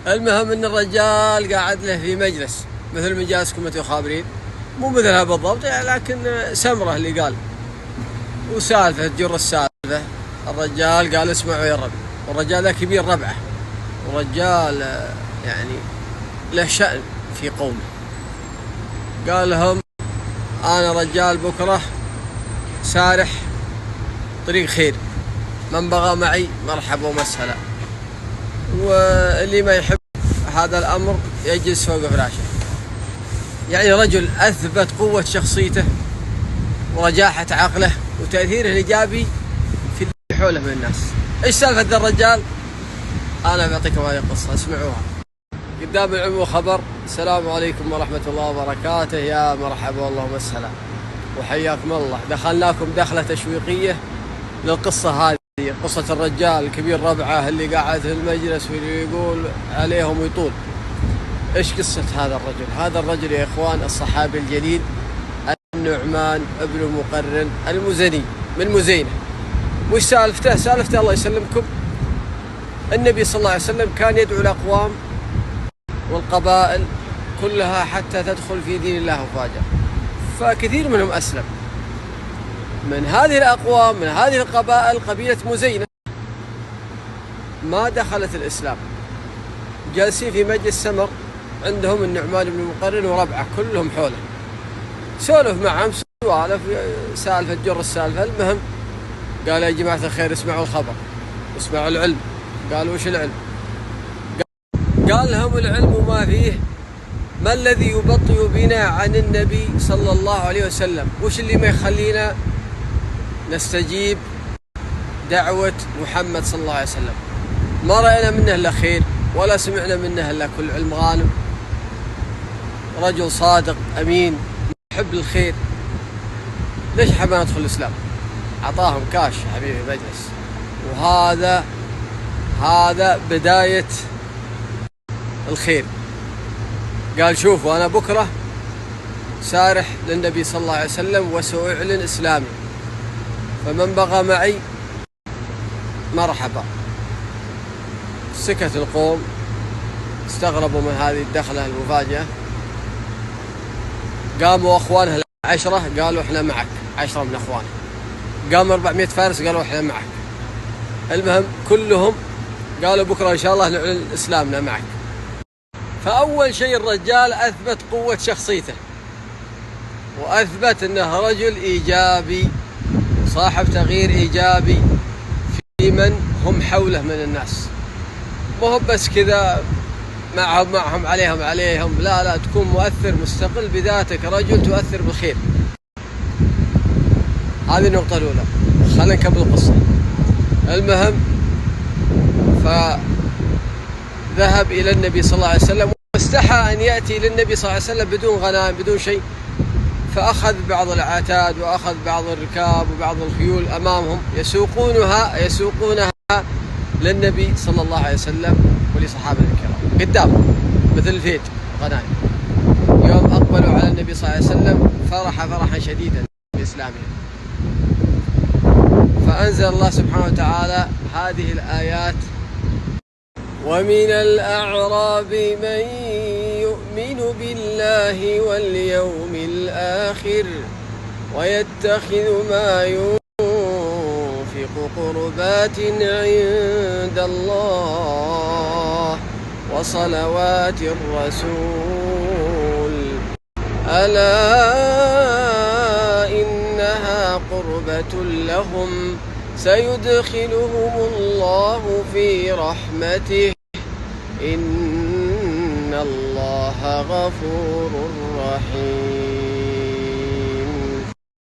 المهم ان الرجال قاعد له في مجلس مثل مجالسكم انتم خابرين، مو مثلها بالضبط يعني، لكن سمره اللي قال وسالفه تجر السالفه. الرجال قال اسمعوا يا ربع، والرجال ذا كبير ربعه، ورجال يعني له شأن في قومه. قال لهم انا رجال بكره سارح طريق خير، من بغى معي مرحبا ومسهلا، واللي ما يحب هذا الأمر يجلس فوق فراشه. يعني رجل أثبت قوة شخصيته ورجاحة عقله وتأثيره الإيجابي في اللي حوله من الناس. إيش سالفة ذا الرجال؟ أنا بعطيكم هذه القصة اسمعوها. قدام العلم وخبر. السلام عليكم ورحمة الله وبركاته. يا مرحبا والله ومسهلا وحياكم الله. دخلناكم دخلة تشويقية للقصة هذه، قصة الرجال الكبير ربعه اللي قاعد في المجلس واللي يقول عليهم ويطول. ايش قصة هذا الرجل؟ هذا الرجل يا اخوان الصحابي الجليل النعمان ابن مقرن المزني من مزينة. وش سالفته؟ سالفته الله يسلمكم، النبي صلى الله عليه وسلم كان يدعو الأقوام والقبائل كلها حتى تدخل في دين الله أفواجا، فكثير منهم أسلم. من هذه الأقوام من هذه القبائل قبيلة مزينة ما دخلت الإسلام، جالسين في مجلس سمر عندهم النعمان بن مقرن وربعه كلهم حوله، سولف معهم سوالف سالفة جر السالفة. المهم قال يا جماعة الخير اسمعوا الخبر، اسمعوا العلم. قالوا وش العلم؟ قال لهم العلم ما فيه، ما الذي يبطئ بنا عن النبي صلى الله عليه وسلم؟ وش اللي ما يخلينا نستجيب دعوة محمد صلى الله عليه وسلم؟ ما رأينا منه إلا خير ولا سمعنا منه إلا كل علم غانم، رجل صادق أمين محب الخير، ليش حبنا ندخل الإسلام؟ عطاهم كاش حبيبي مجلس. وهذا بداية الخير. قال شوفوا أنا بكرة سارح للنبي صلى الله عليه وسلم وسأعلن إسلامي، فمن بغى معي مرحبا. سكت القوم، استغربوا من هذه الدخلة المفاجئة. قاموا أخوانه 10 قالوا احنا معك، 10 من أخوانه. قاموا 400 فارس قالوا احنا معك. المهم كلهم قالوا بكرة إن شاء الله نعلن إسلامنا معك. فأول شيء الرجال أثبت قوة شخصيته، وأثبت أنه رجل إيجابي صاحب تغيير إيجابي في من هم حوله من الناس. مو هو بس كذا معهم عليهم، لا تكون مؤثر مستقل بذاتك، رجل تؤثر بالخير. هذه النقطة الأولى. خلينا نكمل القصة. المهم فذهب إلى النبي صلى الله عليه وسلم، واستحى أن يأتي للنبي صلى الله عليه وسلم بدون غنائم بدون شيء، فأخذ بعض العتاد وأخذ بعض الركاب وبعض الخيول أمامهم يسوقونها للنبي صلى الله عليه وسلم ولصحابه الكرام قدام مثل الفيج غنائم. يوم أقبلوا على النبي صلى الله عليه وسلم فرح فرحا شديدا بإسلامه، فأنزل الله سبحانه وتعالى هذه الآيات: ومن الأعراب من يؤمن بالله واليوم الآخر ويتخذ ما ينفق قربات عند الله وصلوات الرسول ألا إنها قربة لهم سيدخلهم الله في رحمته إن الله غفور رحيم.